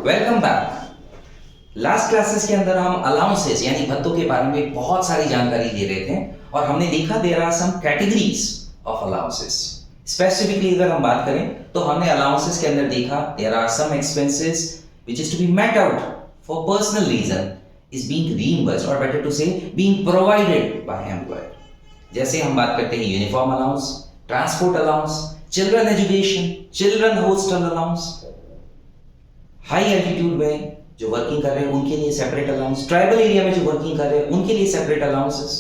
Welcome back. Last classes के अंदर हम अलाउंसेस यानी भत्तों के बारे में बहुत सारी जानकारी ले रहे थे और हमने देखा there are some categories of allowances. Specifically अगर हम बात करें तो हमने अलाउंसेस के अंदर देखा there are some expenses which is to be met out for personal reason is being reimbursed और better to say being provided by employer. जैसे हम बात करते हैं uniform allowance, transport allowance, children education, children hostel allowance, high altitude में जो working कर रहे हैं उनके लिए सेपरेट अलाउंस, ट्राइबल एरिया में जो वर्किंग कर रहे हैं उनके लिए सेपरेट अलाउंसेस।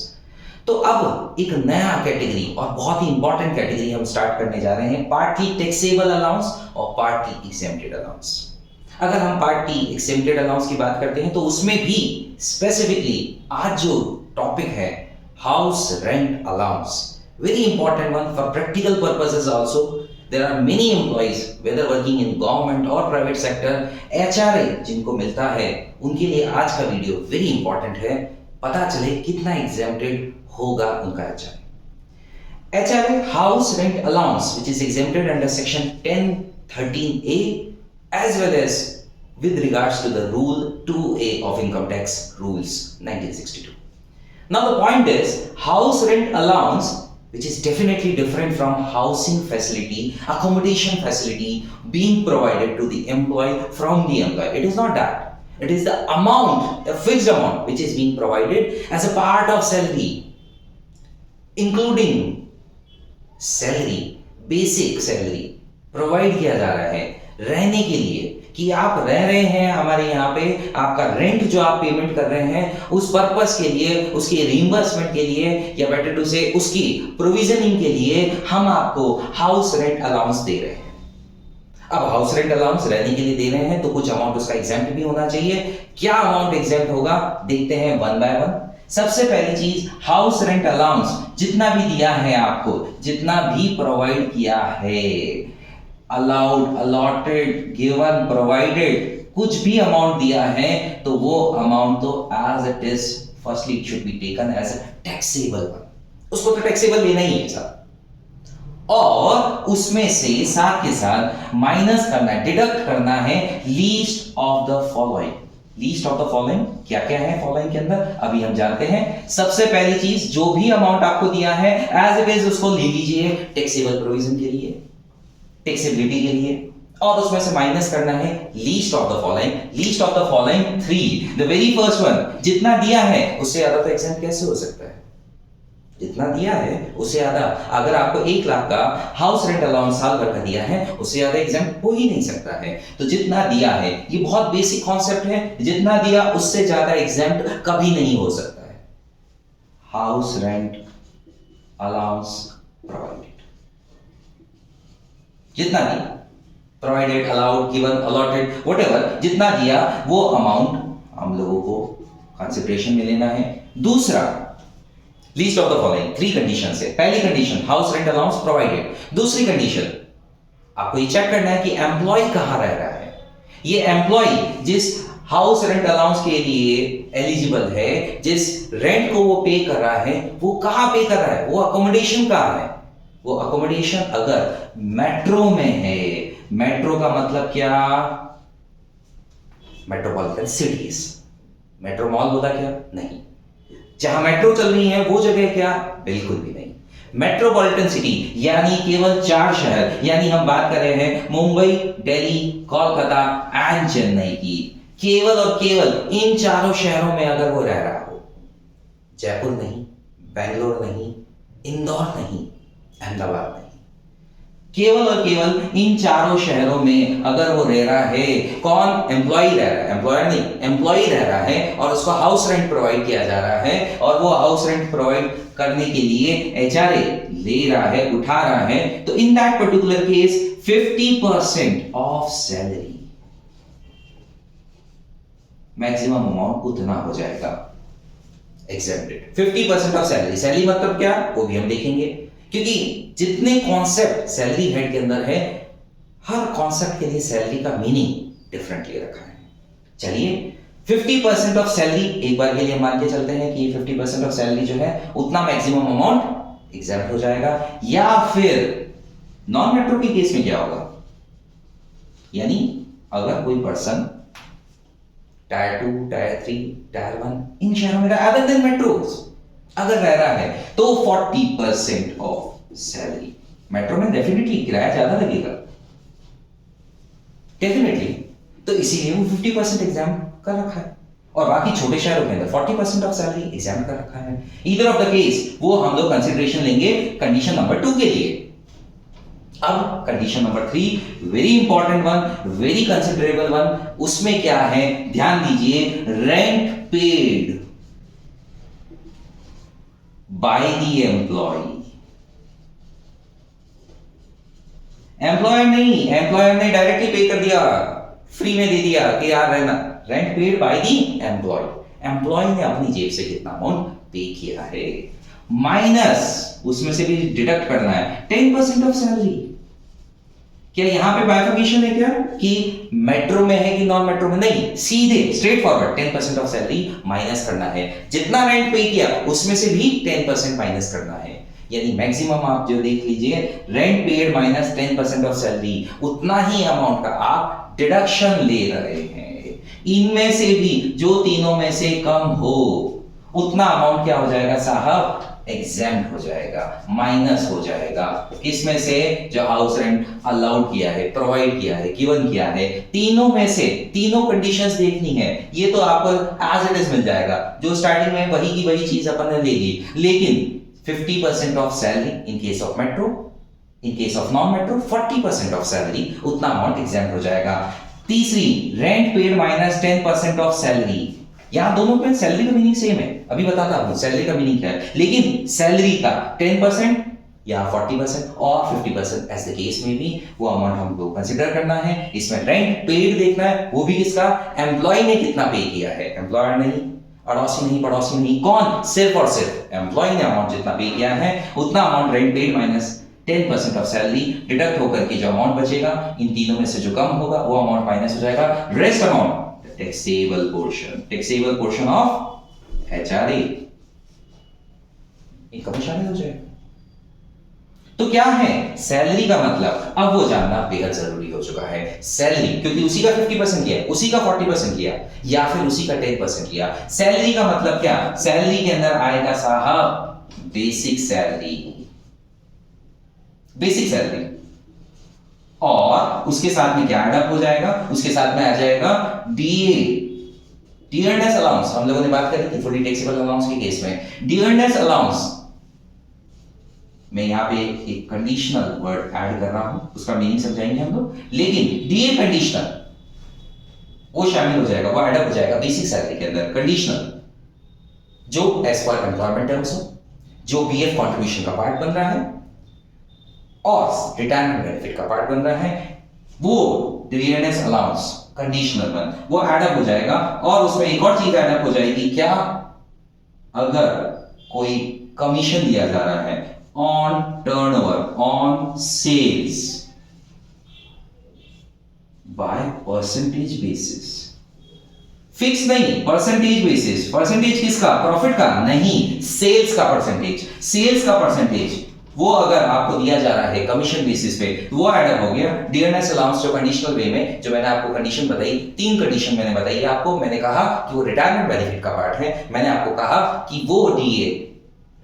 तो अब एक नया कैटेगरी और बहुत ही इंपॉर्टेंट कैटेगरी हम स्टार्ट करने जा रहे हैं, पार्टली टैक्सेबल अलाउंस और पार्टली एक्सेम्प्टेड अलाउंस। अगर हम पार्टली एक्सेम्प्टेड अलाउंस की बात करते हैं तो उसमें भी स्पेसिफिकली आज जो टॉपिक है house rent allowance, very important one for practical purposes also. There are many employees whether working in government or private sector, HRA जिनको मिलता है उनके लिए आज का वीडियो very important है, पता चले कितना exempted होगा उनका HRA। HRA house rent allowance which is exempted under section 1013A as well as with regards to the rule 2A of income tax rules 1962. Now the point is house rent allowance which is definitely different from housing facility, accommodation facility being provided to the employee from the employer. It is not that. It is the amount, a fixed amount which is being provided as a part of salary, including salary, basic salary provide किया जा रहा है रहने के लिए कि आप रह रहे हैं हमारे यहाँ पे, आपका रेंट जो आप पेमेंट कर रहे हैं उस पर्पस के लिए, उसके रीइंबर्समेंट के लिए या बेटर टू से उसकी प्रोविजनिंग के लिए हम आपको हाउस रेंट अलाउंस दे रहे हैं। अब हाउस रेंट अलाउंस रहने के लिए दे रहे हैं तो कुछ अमाउंट उसका एग्जेम्प्ट भी होना चाहिए। क्या अमाउंट एग्जेम्प्ट होगा देखते हैं वन बाय वन। सबसे पहली चीज हाउस रेंट अलाउंस जितना भी दिया है आपको, जितना भी प्रोवाइड किया है, अलाउड, अलॉटेड, गिवन, प्रोवाइडेड, कुछ भी अमाउंट दिया है तो वो अमाउंट तो as it is firstly it should be taken as a taxable one. उसको तो टैक्सेबल लेना ही है सर, और उसमें से साथ के साथ माइनस करना है, डिडक्ट करना है least of the following. Least of the following क्या क्या है फॉलोइंग के अंदर अभी हम जानते हैं। सबसे पहली चीज जो भी अमाउंट आपको दिया है एज इट इज उसको ले लीजिए टैक्सेबल प्रोविजन के लिए, टैक्सेबिलिटी के लिए, और उसमें से माइनस करना है least of the following. Least of the following 3, the very first one, जितना दिया है उससे ज्यादा तो एग्जेम्प्ट कैसे हो सकता है? जितना दिया है उससे ज्यादा, अगर आपको 1 लाख का हाउस रेंट अलाउंस साल भर का दिया है उससे ज्यादा एग्जेम्प्ट हो ही नहीं सकता है। तो जितना दिया है, ये बहुत बेसिक कॉन्सेप्ट है, जितना दिया उससे ज्यादा एग्जेम्प्ट कभी नहीं हो सकता है। हाउस रेंट अलाउंस प्रोवाइडेड, जितना दिया, provided, allowed, given, allotted, whatever, जितना दिया वो अमाउंट हम लोगों को कंसीडरेशन में लेना है। दूसरा, least of the following 3 condition है। पहली condition house rent allowance provided. दूसरी कंडीशन आपको ये चेक करना है कि एम्प्लॉय कहां रह रहा है। ये एम्प्लॉय जिस हाउस रेंट अलाउंस के लिए एलिजिबल है, जिस रेंट को वो पे कर रहा है, वो कहां पे कर रहा है, वो अकोमोडेशन कहां है। वो अकोमोडेशन अगर मेट्रो में है, मेट्रो का मतलब क्या, मेट्रोपॉलिटन सिटीज, मेट्रो मॉल बोला क्या? नहीं। जहां मेट्रो चल रही है वो जगह क्या? बिल्कुल भी नहीं। मेट्रोपॉलिटन सिटी यानी केवल 4 शहर, यानी हम बात कर रहे हैं मुंबई, दिल्ली, कोलकाता एंड चेन्नई की, केवल और केवल इन 4 शहरों में अगर वो रह रहा हो, जयपुर नहीं, बेंगलोर नहीं, इंदौर नहीं, अहमदाबाद नहीं, केवल और केवल इन 4 शहरों में अगर वो रह रहा है, कौन? एम्प्लॉय रह रहा है, एम्प्लॉयर नहीं, एम्प्लॉय रह रहा है और उसको हाउस रेंट प्रोवाइड किया जा रहा है और वो हाउस रेंट प्रोवाइड करने के लिए एचआरए ले रहा है, उठा रहा है, तो in that particular case 50% of salary, maximum amount उतना हो जाएगा एक्सेप्टेड। 50% ऑफ सैलरी, सैलरी मतलब क्या वो भी हम देखेंगे, क्योंकि जितने कॉन्सेप्ट सैलरी हेड के अंदर है, हर कॉन्सेप्ट के लिए सैलरी का मीनिंग डिफरेंटली रखा है। चलिए 50% ऑफ सैलरी एक बार के लिए मान के चलते हैं कि 50% ऑफ सैलरी जो है उतना मैक्सिमम अमाउंट एग्जेम्प्ट हो जाएगा। या फिर नॉन मेट्रो के केस में क्या होगा, यानी अगर कोई पर्सन टायर 2, टायर 3, टायर 1 इन शहरों में अदर देन मेट्रोज अगर रह रहा है तो 40% ऑफ सैलरी। मेट्रो में डेफिनेटली किराया ज्यादा लगेगा, डेफिनेटली, तो इसीलिए वो 50% एग्जाम कर रखा है और बाकी छोटे शहरों के अंदर 40% ऑफ सैलरी एग्जाम कर रखा है। ईदर ऑफ द केस वो हम लोग कंसिडरेशन लेंगे कंडीशन नंबर 2 के लिए। अब condition number 3, very important one, very considerable one, उसमें क्या है ध्यान दीजिए, rent paid by the employee. Employer ने डायरेक्टली पे कर दिया, फ्री में दे दिया कि यार रहना, rent paid by the employee. Employee ने अपनी जेब से कितना अमाउंट पे किया है, माइनस उसमें से भी डिडक्ट करना है 10% ऑफ सैलरी। क्या यहां पे बाइफर्केशन है क्या कि मेट्रो में है कि नॉन मेट्रो में? नहीं, सीधे straight forward 10% of salary minus करना है। जितना रेंट पे किया उसमें से भी 10% माइनस करना है। यानी मैक्सिमम आप जो देख लीजिए, rent paid minus 10% of salary, उतना ही अमाउंट का आप डिडक्शन ले रहे हैं। इनमें से भी जो तीनों में से कम हो उतना अमाउंट क्या हो जाएगा साहब, एग्जेम्प्ट हो जाएगा, माइनस हो जाएगा। किसमें से? जो हाउस रेंट अलाउड किया है, प्रोवाइड किया है, गिवन किया है, तीनों में से तीनों कंडीशंस देखनी है। ये तो आपको एज इट इज मिल जाएगा, जो स्टार्टिंग में वही की वही चीज अपन ने ले ली, लेकिन 50% of salary in case of metro, in case of non metro 40% of salary, उतना अमाउंट एग्जाम्प्ट हो जाएगा। तीसरी, rent paid minus 10% of salary. यहां दोनों पे सैलरी का मीनिंग सेम है, अभी बताता हूं सैलरी का मीनिंग क्या है, लेकिन सैलरी का 10% या 40% और 50% एज द केस में भी वो अमाउंट हमको कंसीडर करना है। इसमें रेंट पेड देखना है, वो भी किसका, एम्प्लॉय ने कितना पे किया है, एम्प्लॉयर नहीं, अड़ोसी नहीं, पड़ोसी नहीं, कौन, सिर्फ और सिर्फ एम्प्लॉय ने अमाउंट जितना पे किया है उतना amount rent paid minus 10% of salary deduct होकर के जो अमाउंट बचेगा इन तीनों में से जो कम होगा वो अमाउंट माइनस हो जाएगा। Rest amount taxable portion of HRA income में शामिल हो जाएगा। तो क्या है सैलरी का मतलब, अब वो जानना बेहद जरूरी हो चुका है। सैलरी, क्योंकि उसी का 50% लिया, उसी का 40% लिया, या फिर उसी का 10% लिया। सैलरी का मतलब क्या, सैलरी के अंदर आएगा साहब बेसिक सैलरी, बेसिक सैलरी, और उसके साथ में क्या ऐड हो जाएगा, उसके साथ में आ जाएगा डीए, डी अर्नर्स अलाउंस। हम लोगों ने बात करी थी फुली टैक्सेबल अलाउंस के केस में, डी अर्नर्स अलाउंस मैं यहां पे एक कंडीशनल वर्ड ऐड कर रहा हूं, उसका मीनिंग समझाएंगे हम लोग, लेकिन डीए कंडीशनल वो शामिल हो जाएगा, वो ऐड हो जाएगा बेसिक सैलरी के अंदर। कंडीशनल जो एज पर एम्प्लॉयमेंट टर्म्स हो, जो बीएफ कंट्रीब्यूशन का पार्ट बन रहा है और रिटायरमेंट बेनिफिट का पार्ट बन रहा है, वो डियरनेस अलाउंस कंडीशनल वन वो ऐड हो जाएगा। और उसमें एक और चीज ऐड हो जाएगी, क्या, अगर कोई कमीशन दिया जा रहा है on turnover, on sales by percentage basis, fix नहीं, परसेंटेज बेसिस। परसेंटेज किसका, प्रॉफिट का नहीं, सेल्स का परसेंटेज, सेल्स का परसेंटेज वो अगर आपको दिया जा रहा है कमीशन बेसिस पे तो वो ऐड हो गया। डियरनेस अलाउंस जो कंडीशनल वे में, जो मैंने आपको कंडीशन बताई, 3 कंडीशन मैंने बताई आपको, मैंने कहा कि वो रिटायरमेंट बेनिफिट का पार्ट है, मैंने आपको कहा कि वो डीए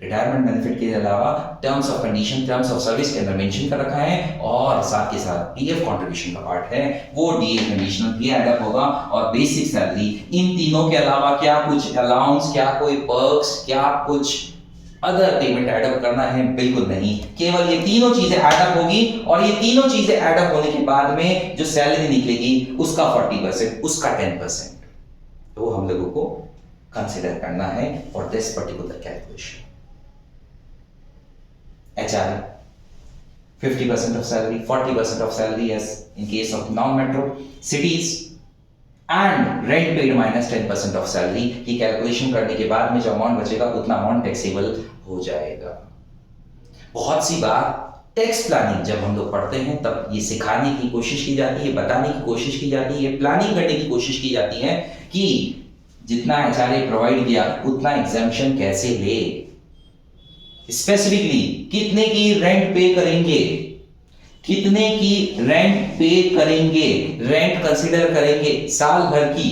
रिटायरमेंट बेनिफिट के अलावा terms of condition, terms of service के अंदर मेंशन कर रखा है, और साथ के साथ पीएफ कंट्रीब्यूशन का पार्ट है, वो डीए कंडीशनल भी ऐड अप होगा। और बेसिक सैलरी, इन तीनों के अलावा क्या कुछ अलाउंस, क्या कोई पर्क्स, क्या कुछ अदर पेमेंट ऐड अप करना है, बिल्कुल नहीं, केवल ये तीनों चीजें ऐड अप होगी। और ये तीनों चीजें ऐड अप होने के बाद में जो सैलरी निकलेगी उसका 40%, उसका 10%, तो हम लोगों को कंसीडर करना है for this particular calculation. HRA 50% of salary, 40% of salary as in case of non-metro cities, and rent paid minus 10% of salary की कैलकुलेशन करने के बाद में जो अमाउंट बचेगा उतना अमाउंट टैक्सेबल हो जाएगा। बहुत सी बार टैक्स प्लानिंग जब हम लोग पढ़ते हैं तब ये सिखाने की कोशिश की जाती है, बताने की कोशिश की जाती है, प्लानिंग करने की कोशिश की जाती है कि जितना HRA प्रोवाइड किया उतना एग्जाम्पशन कैसे ले, स्पेसिफिकली कितने की रेंट पे करेंगे, कितने की रेंट पे करेंगे, रेंट कंसीडर करेंगे साल भर की,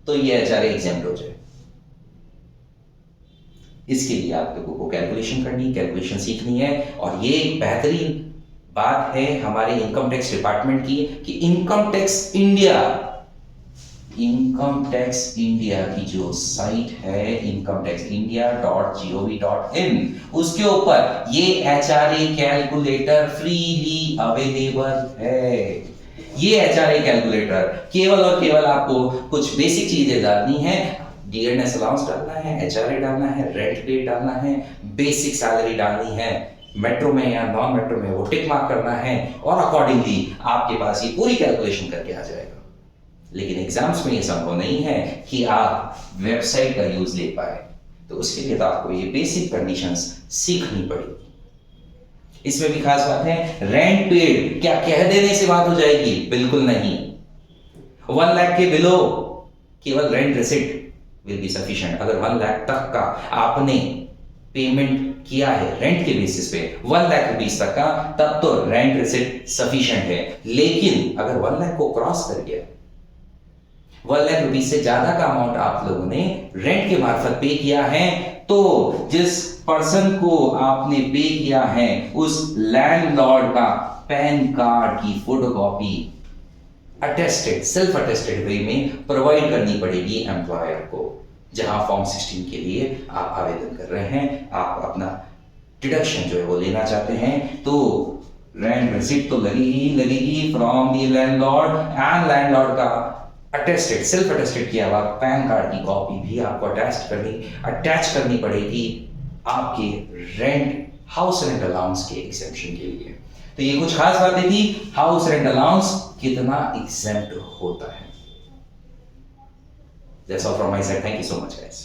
तो ये एचआरए एग्जाम्प्ट हो जाए। इसके लिए आप लोगों को कैलकुलेशन सीखनी है। और ये एक बेहतरीन बात है हमारे इनकम टैक्स डिपार्टमेंट की कि इनकम टैक्स इंडिया की जो साइट है incometaxindia.gov.in, उसके ऊपर ये एचआरए कैलकुलेटर फ्रीली अवेलेबल है। ये एचआरए कैलकुलेटर केवल और केवल आपको कुछ बेसिक चीजें डालनी है, डियरनेस अलाउंस डालना है, एचआरए डालना है, रेंट पेड डालना है, बेसिक सैलरी डालनी है, मेट्रो में या नॉन मेट्रो में वो टिक मार्क करना है, और अकॉर्डिंगली आपके पास ये पूरी कैलकुलेशन करके आ जाएगा। लेकिन एग्जाम्स में ये संभव नहीं है कि आप वेबसाइट का यूज ले पाए, तो उसके लिए तो आपको ये बेसिक कंडीशंस सीखनी पड़ेगी। इसमें भी खास बात है, रेंट पेड क्या कह देने से बात हो जाएगी? बिल्कुल नहीं। 1 लाख के बिलो केवल rent receipt will be sufficient. अगर 1 लाख तक का आपने पेमेंट किया है रेंट के बेसिस पे 1 लाख रुपीस तक का, तब तो रेंट रिसिप्ट सफिशिएंट है। लेकिन अगर 1 लाख को क्रॉस कर गया, 1 लाख रुपीस से ज्यादा का अमाउंट आप लोगों ने रेंट के मार्फत पे किया है, तो जिस पर्सन को आपने पे किया है उस लैंडलॉर्ड का पैन कार्ड की फोटोकॉपी अटेस्टेड, सेल्फ अटेस्टेड वे में प्रोवाइड करनी पड़ेगी एम्प्लॉयर को। जहां फॉर्म 16 के लिए आप आवेदन कर रहे हैं, आप अपना डिडक्शन जो है वो लेना चाहते हैं, तो रेंट रिसिप्ट तो लगेगी from the landlord, and landlord का अटेस्टेड, सेल्फ अटेस्टेड किया हुआ पैन कार्ड की कॉपी भी आपको अटैच करनी पड़ेगी आपके हाउस रेंट अलाउंस के एग्जेम्पशन के लिए। तो ये कुछ खास बातें थी, हाउस रेंट अलाउंस कितना एग्जेम्प्ट होता है। That's all from my side. Thank you so much, guys.